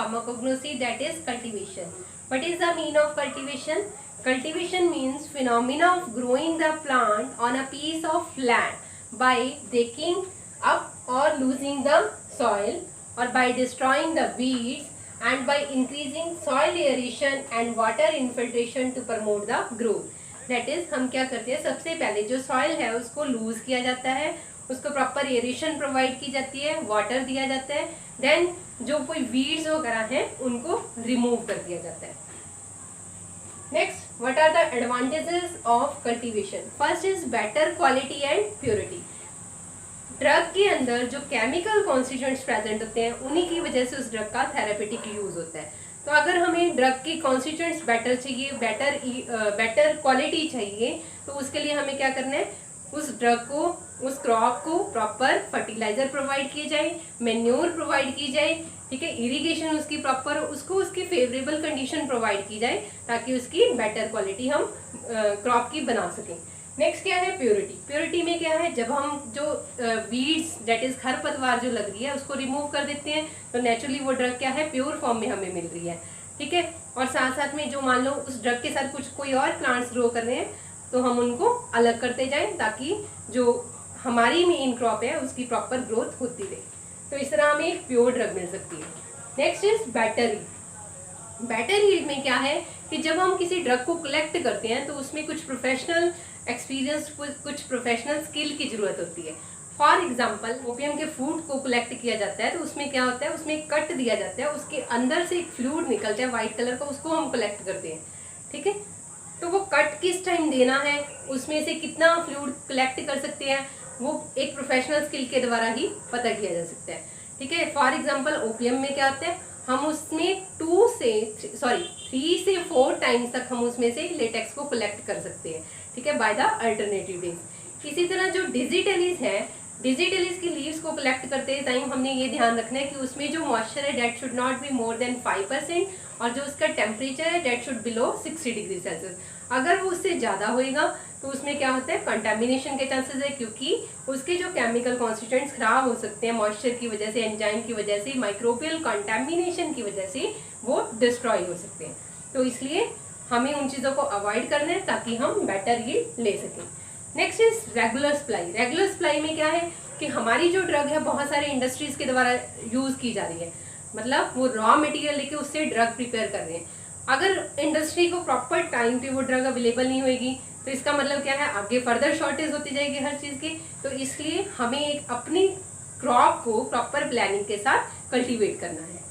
pharmacognosy, that is cultivation. What is the mean of cultivation? Cultivation means phenomena of growing the plant on a piece of land by breaking up or losing the soil, or by destroying the weeds, and by increasing soil aeration and water infiltration to promote the growth. That is, हम क्या करते हैं, सबसे पहले जो soil है उसको loose किया जाता है, उसको प्रॉपर एरेशन प्रोवाइड की जाती है, वाटर दिया जाता है, देन जो कोई वीड्स वगैरह हैं उनको रिमूव कर दिया जाता है. Next, what are the advantages of cultivation? First is better quality and purity. Drug के अंदर जो केमिकल कॉन्स्टिट्यूएंट्स प्रेजेंट होते हैं उन्हीं की वजह से उस ड्रग का थेरेपेटिक यूज होता है. तो अगर हमें ड्रग की कॉन्स्टिट्यूएंट्स बेटर चाहिए, बेटर क्वालिटी चाहिए, तो उसके लिए हमें क्या करना है, उस ड्रग को, उस क्रॉप को प्रॉपर फर्टिलाइजर प्रोवाइड किए जाए, मेन्योर प्रोवाइड की जाए, ठीक है, इरिगेशन उसकी प्रॉपर, उसको उसकी फेवरेबल कंडीशन प्रोवाइड की जाए ताकि उसकी बेटर क्वालिटी हम क्रॉप की बना सकें. नेक्स्ट क्या है, प्योरिटी. प्योरिटी में क्या है, जब हम जो वीड्स डेट इज खरपतवार जो लग रही है उसको रिमूव कर देते हैं तो नेचुरली वो ड्रग क्या है, प्योर फॉर्म में हमें मिल रही है. ठीक है, और साथ साथ में जो मान लो उस ड्रग के साथ कुछ कोई और प्लांट्स ग्रो कर रहे हैं तो हम उनको अलग करते जाएं ताकि जो हमारी मेन क्रॉप है उसकी प्रॉपर ग्रोथ होती रहे. तो इस तरह हमें एक प्योर ड्रग मिल सकती है. Next is better yield. Better yield में क्या है कि जब हम किसी ड्रग को कलेक्ट करते हैं तो उसमें कुछ प्रोफेशनल एक्सपीरियंस, कुछ प्रोफेशनल स्किल की जरूरत होती है. फॉर एग्जाम्पल, ओपियम के फ्रूट को कलेक्ट किया जाता है तो उसमें क्या होता है, उसमें कट दिया जाता है, उसके अंदर से एक फ्लूइड निकलता है वाइट कलर का, उसको हम कलेक्ट करते हैं. ठीक है, तो वो कट किस टाइम देना है, उसमें से कितना फ्लूइड कलेक्ट कर सकते हैं, वो एक प्रोफेशनल स्किल के द्वारा ही पता किया जा सकता है. ठीक है, फॉर एग्जाम्पल ओपियम में क्या होता है, हम उसमें 3 से 4 टाइम्स तक हम उसमें से लेटेक्स को कलेक्ट कर सकते हैं. ठीक है, बाय द अल्टरनेटिव वेज. इसी तरह जो डिजिटलीज है, डिजिटलीज की लीव्स को कलेक्ट करते टाइम हमने ये ध्यान रखना है कि उसमें जो मॉइस्चर है that should not be more than 5%, और जो उसका टेम्परेचर है that should below 60 degree Celsius. अगर वो उससे ज़्यादा होएगा तो उसमें क्या होता है, कंटामिनेशन के चांसेस है, क्योंकि उसके जो केमिकल कॉन्स्टिट्यूएंट्स खराब हो सकते हैं मॉइस्चर की वजह से, एंजाइम की वजह से, माइक्रोबियल कंटामिनेशन की वजह से वो डिस्ट्रॉय हो सकते हैं. तो इसलिए हमें उन चीज़ों को अवॉइड करना है ताकि हम बेटर यील्ड ले सकें. Next is regular supply. Regular supply में क्या है कि हमारी जो ड्रग है बहुत सारे इंडस्ट्रीज के द्वारा यूज़ की जा रही है, मतलब वो रॉ मटेरियल लेके उससे ड्रग प्रिपेयर कर रहे हैं. अगर इंडस्ट्री को प्रॉपर टाइम पे वो ड्रग अवेलेबल नहीं होगी तो इसका मतलब क्या है, आगे फर्दर शॉर्टेज होती जाएगी हर चीज़ की. तो इसलिए हमें एक अपनी क्रॉप को प्रॉपर प्लानिंग के साथ कल्टीवेट करना है.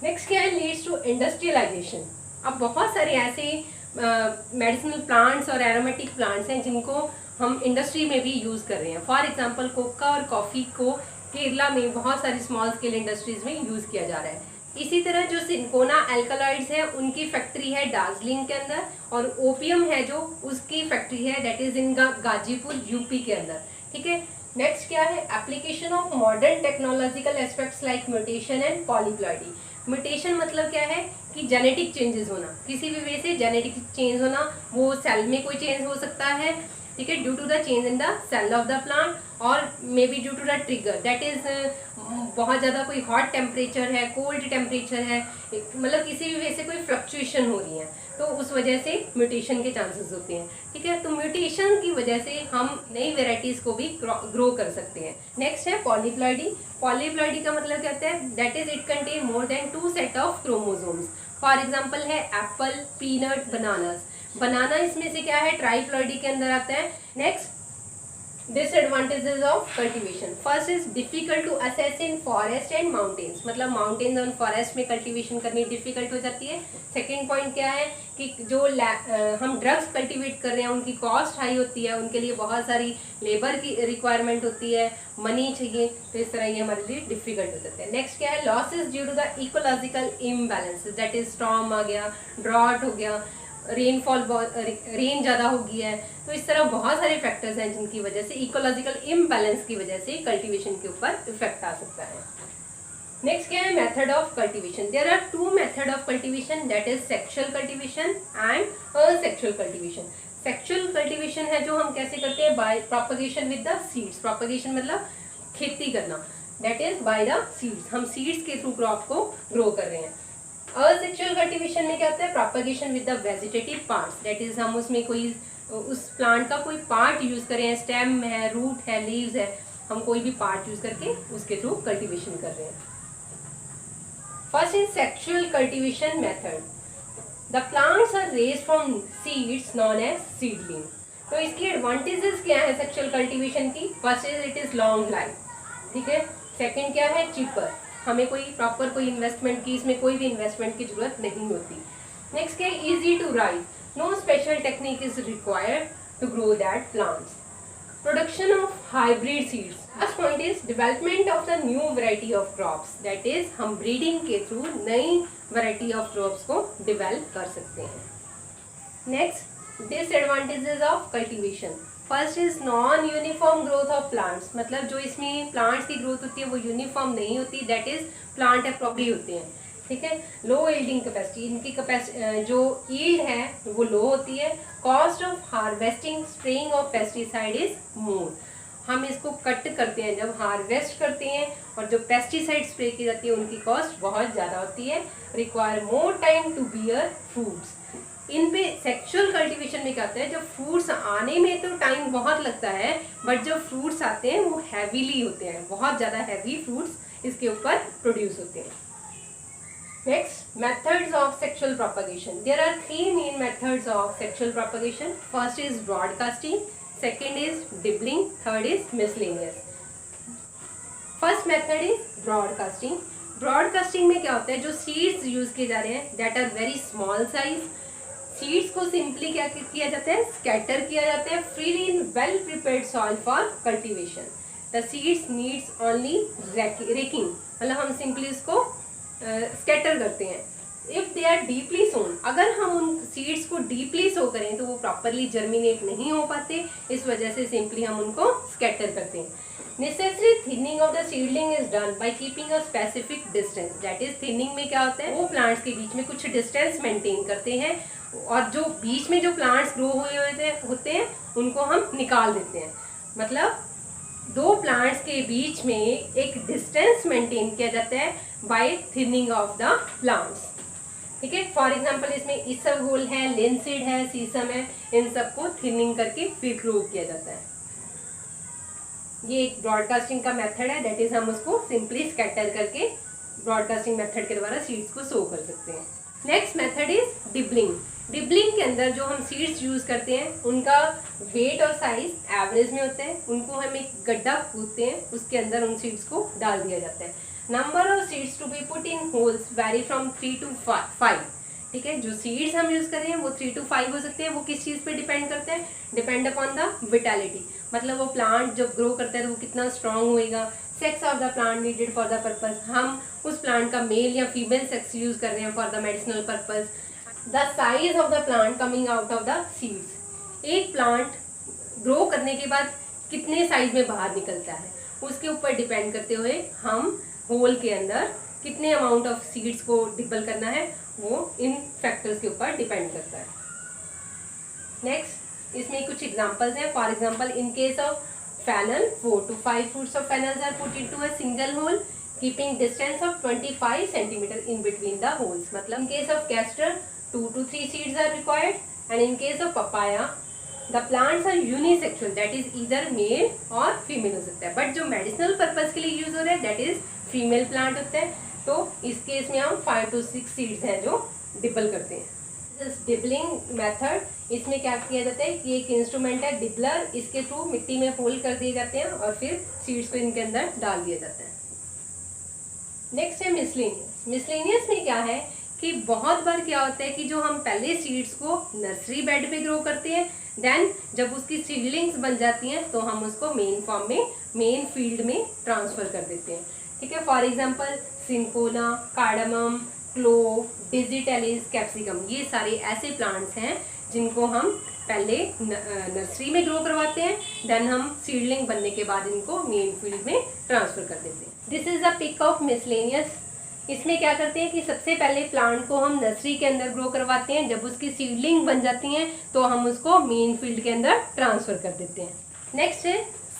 नेक्स्ट क्या है, लीड्स टू इंडस्ट्रियलाइजेशन. अब बहुत सारे ऐसे मेडिसिनल प्लांट्स और एरोमेटिक प्लांट्स हैं जिनको हम इंडस्ट्री में भी यूज़ कर रहे हैं. फॉर एग्जांपल कोका और कॉफ़ी को केरला में बहुत सारी स्मॉल स्केल इंडस्ट्रीज में यूज़ किया जा रहा है. इसी तरह जो सिंकोना एल्कलॉइड्स है उनकी फैक्ट्री है दार्जिलिंग के अंदर, और ओपियम है जो उसकी फैक्ट्री है that is in Ghazipur UP के अंदर. ठीक है, नेक्स्ट क्या है, application of modern technological aspects like mutation and polyploidy. Mutation मतलब क्या है कि जेनेटिक चेंजेस होना, किसी भी वे से जेनेटिक चेंज होना, वो सेल में कोई चेंज हो सकता है. ठीक है, due to the change in the cell of the plant, और may be due to the trigger that is बहुत ज़्यादा कोई हॉट टेम्परेचर है, कोल्ड टेम्परेचर है, मतलब किसी भी वे से कोई फ्लक्चुएशन हो रही है तो उस वजह से म्यूटेशन के चांसेस होते हैं. ठीक है, तो म्यूटेशन की वजह से हम नई वेराइटीज़ को भी ग्रो कर सकते हैं. नेक्स्ट है पॉलीप्लॉइडी. पॉलीप्लॉइडी का मतलब क्या होता है, that is it contain more than 2 set of chromosomes. For example है एप्पल, पीनट, बनानास. बनाना इसमें से क्या है, ट्राइप्लॉइडी के अंदर आता है. Next, disadvantages of cultivation. First is difficult to assess in forest and mountains, मतलब माउंटेन्स और फॉरेस्ट में कल्टीवेशन करनी डिफिकल्ट हो जाती है. सेकेंड पॉइंट क्या है कि जो हम ड्रग्स कल्टीवेट कर रहे हैं उनकी कॉस्ट हाई होती है, उनके लिए बहुत सारी लेबर की रिक्वायरमेंट होती है, मनी चाहिए, तो इस तरह ये हमारे लिए डिफिकल्ट हो जाते हैं. नेक्स्ट क्या है, losses due to the ecological imbalances, that is storm आ गया, ड्रॉट हो गया, रेनफॉल रेन ज़्यादा हो गई है. तो इस तरह बहुत सारे फैक्टर्स हैं जिनकी वजह से इकोलॉजिकल इम्बैलेंस की वजह से कल्टीवेशन के ऊपर इफेक्ट आ सकता है. नेक्स्ट क्या है, method of cultivation. There are 2 method of cultivation, that is sexual cultivation and asexual cultivation. Sexual cultivation है जो हम कैसे करते हैं, by propagation with the seeds. Propagation मतलब खेती करना. That is by the seeds, हम सीड्स के थ्रू क्रॉप को ग्रो कर रहे हैं। असेक्सुअल कल्टीवेशन में क्या होता है, propagation with the vegetative parts, that is हम उसमें कोई उस प्लांट का कोई पार्ट यूज करें, स्टेम है, रूट है, लीव्स है, हम कोई भी पार्ट यूज करके उसके थ्रू कल्टीवेशन कर रहे हैं। First is sexual cultivation method, the plants are raised from seeds known as seedling. तो इसकी एडवांटेजेस क्या है सेक्सुअल कल्टीवेशन की, first is it is long life, ठीक है, सेकंड क्या है, चीपर, हमें कोई प्रॉपर कोई इन्वेस्टमेंट की, इसमें कोई भी इन्वेस्टमेंट की जरूरत नहीं होती। नेक्स्ट क्या है, easy to rise, no special technique is required to grow that plants. Production of hybrid seeds, first point is development of the new variety of crops, that is हम ब्रीडिंग के through नई variety of crops को develop कर सकते हैं। Next disadvantages of cultivation, first is non uniform growth of plants, मतलब जो इसमें प्लांट्स की ग्रोथ होती है वो यूनिफॉर्म नहीं होती, दैट इज प्लांट एप्रोप्रिएट होते हैं, ठीक है। लो यील्डिंग कैपेसिटी, इनकी कैपेसिटी जो यील्ड है वो लो होती है। Cost of harvesting spraying of pesticide is more, हम इसको कट करते हैं जब हार्वेस्ट करते हैं, और जो पेस्टिसाइड स्प्रे की जाती है उनकी कॉस्ट बहुत ज़्यादा होती है। Require more time to bear fruits, in पे सेक्सुअल कल्टीवेशन में क्या होता है, जब फ्रूट्स आने में तो टाइम बहुत लगता है, बट जब फ्रूट्स आते हैं वो हैवीली होते हैं, बहुत ज़्यादा हैवी फ्रूट्स इसके ऊपर प्रोड्यूस होते हैं। Next, methods of sexual propagation. There are three main methods of sexual propagation. First is broadcasting, second is dibbling, third is miscellaneous. First method is broadcasting. Broadcasting में क्या होता है, जो seeds यूज किए जा रहे हैं that are very small size. Seeds को simply क्या किया जाता है, scatter किया जाता है freely in well prepared soil for cultivation. The seeds needs only raking, मतलब हम simply इसको स्कैटर करते हैं। इफ दे आर डीपली सोन, अगर हम उन सीड्स को डीपली सो करें तो वो प्रॉपरली जर्मिनेट नहीं हो पाते, इस वजह से सिंपली हम उनको स्कैटर करते हैं। Necessary thinning of the seedling is done by keeping a specific distance, that is thinning में क्या होता है, वो प्लांट्स के बीच में कुछ डिस्टेंस मेंटेन करते हैं, और जो बीच में जो प्लांट्स ग्रो हुए होते हैं उनको हम निकाल देते हैं, मतलब दो प्लांट्स के बीच में एक डिस्टेंस मेंटेन किया जाता है by thinning of the plants, ठीक है। फॉर एग्जांपल इसमें इसबगोल है, लिनसीड है, सीसम है, इन सबको थिनिंग करके फिर ग्रो किया जाता है। ये एक ब्रॉडकास्टिंग का मेथड है, दैट इज हम उसको सिंपली स्कैटर करके ब्रॉडकास्टिंग मेथड के द्वारा सीड्स को सो कर सकते हैं। Next method is dibbling. Dibbling के अंदर जो हम सीड्स यूज करते हैं उनका वेट और साइज एवरेज में होता है, उनको हम एक गड्ढा खोदते हैं, उसके अंदर उन सीड्स को डाल दिया जाता है। Number of seeds to be put in holes vary from 3 to 5, ठीक है। जो सीड्स हम यूज कर रहे हैं वो 3 to 5 हो सकते हैं, वो किस चीज़ पे डिपेंड करते हैं, डिपेंड अपॉन द विटालिटी, मतलब वो प्लांट जब ग्रो करता है तो वो कितना स्ट्रांग होएगा। Sex of the plant needed for the purpose, हम उस प्लांट का मेल या फीमेल सेक्स यूज कर रहे हैं for the medicinal purpose. The size of the plant coming out of the seeds, एक प्लांट ग्रो करने के बाद कितने साइज में बाहर निकलता है उसके ऊपर डिपेंड करते हुए हम होल के अंदर कितने अमाउंट ऑफ सीड्स को डिबल करना है, वो इन फैक्टर्स के ऊपर डिपेंड करता है। नेक्स्ट इसमें कुछ एग्जांपल्स हैं। For example in case of fennel 4 to 5 fruits of fennels are put into a single hole keeping distance of 25 centimeter in between the holes, मतलब in case of castor 2 to 3 seeds are required, and in case of papaya the plants are unisexual, that is either male और female हो सकता है, but जो medicinal purpose के लिए use हो रहा है दैट इज फीमेल प्लांट होता है। तो इस केस में हम 5 to 6 सीड्स हैं जो डिबल करते हैं। डिबलिंग मेथड, इसमें क्या किया जाता है कि एक इंस्ट्रूमेंट है डिबलर, इसके थ्रू मिट्टी में होल कर दिए जाते हैं और फिर सीड्स को इनके अंदर डाल दिया जाता है। नेक्स्ट है मिसलेनियस। मिसलेनियस में क्या है कि बहुत बार क्या होता है कि जो हम पहले सीड्स को नर्सरी बेड पे ग्रो करते हैं, देन जब उसकी सीडलिंग्स बन जाती हैं तो हम उसको मेन फॉर्म में, मेन फील्ड में ट्रांसफर कर देते हैं, ठीक है। For example cinchona, cardamom, clove, digitalis, capsicum, ये सारे ऐसे प्लांट्स हैं जिनको हम पहले नर्सरी में ग्रो करवाते हैं, देन हम सीडलिंग बनने के बाद इनको मेन फील्ड में ट्रांसफर कर देते हैं। This is a pick of miscellaneous. इसमें क्या करते हैं कि सबसे पहले प्लांट को हम नर्सरी के अंदर ग्रो करवाते हैं, जब उसकी सीडलिंग बन जाती हैं तो हम उसको मेन फील्ड के अंदर ट्रांसफर कर देते हैं। नेक्स्ट है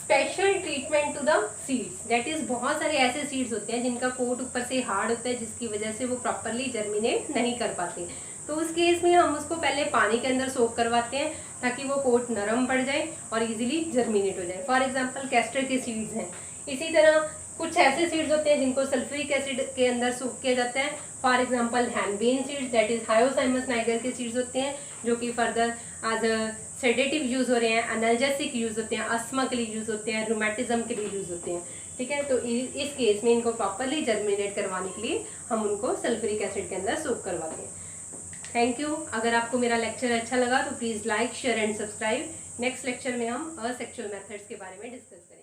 special treatment to the seeds, that is बहुत सारे ऐसे सीड्स होते हैं जिनका कोट ऊपर से हार्ड होता है, जिसकी वजह से वो प्रॉपरली जर्मिनेट नहीं कर पाते। तो उस केस में हम उसको पहले पानी के अंदर सोक करवाते हैं ताकि वो कोट नरम पड़ जाए और इजीली जर्मिनेट हो जाए। फॉर एग्जांपल कैस्टर के सीड्स हैं। इसी तरह कुछ ऐसे सीड्स होते हैं जिनको सल्फ्यूरिक एसिड के अंदर सोक किया जाता है। For example henbane seeds, that is hyoscyamus niger के सीड्स होते हैं जो कि further as a sedative use हो रहे हैं, एनाल्जेसिक यूज होते हैं, अस्थमा के लिए यूज होते हैं, रूमेटिज्म के लिए यूज होते हैं। ठीक है, तो इस केस में इनको प्रॉपरली जर्मिनेट करवाने के लिए हम उनको सल्फ्यूरिक एसिड के अंदर सोक करवाते हैं। Thank you. अगर आपको मेरा लेक्चर अच्छा लगा तो please like, share and subscribe. Next lecture में हम असेक्सुअल मेथड्स के बारे में डिस्कस करेंगे।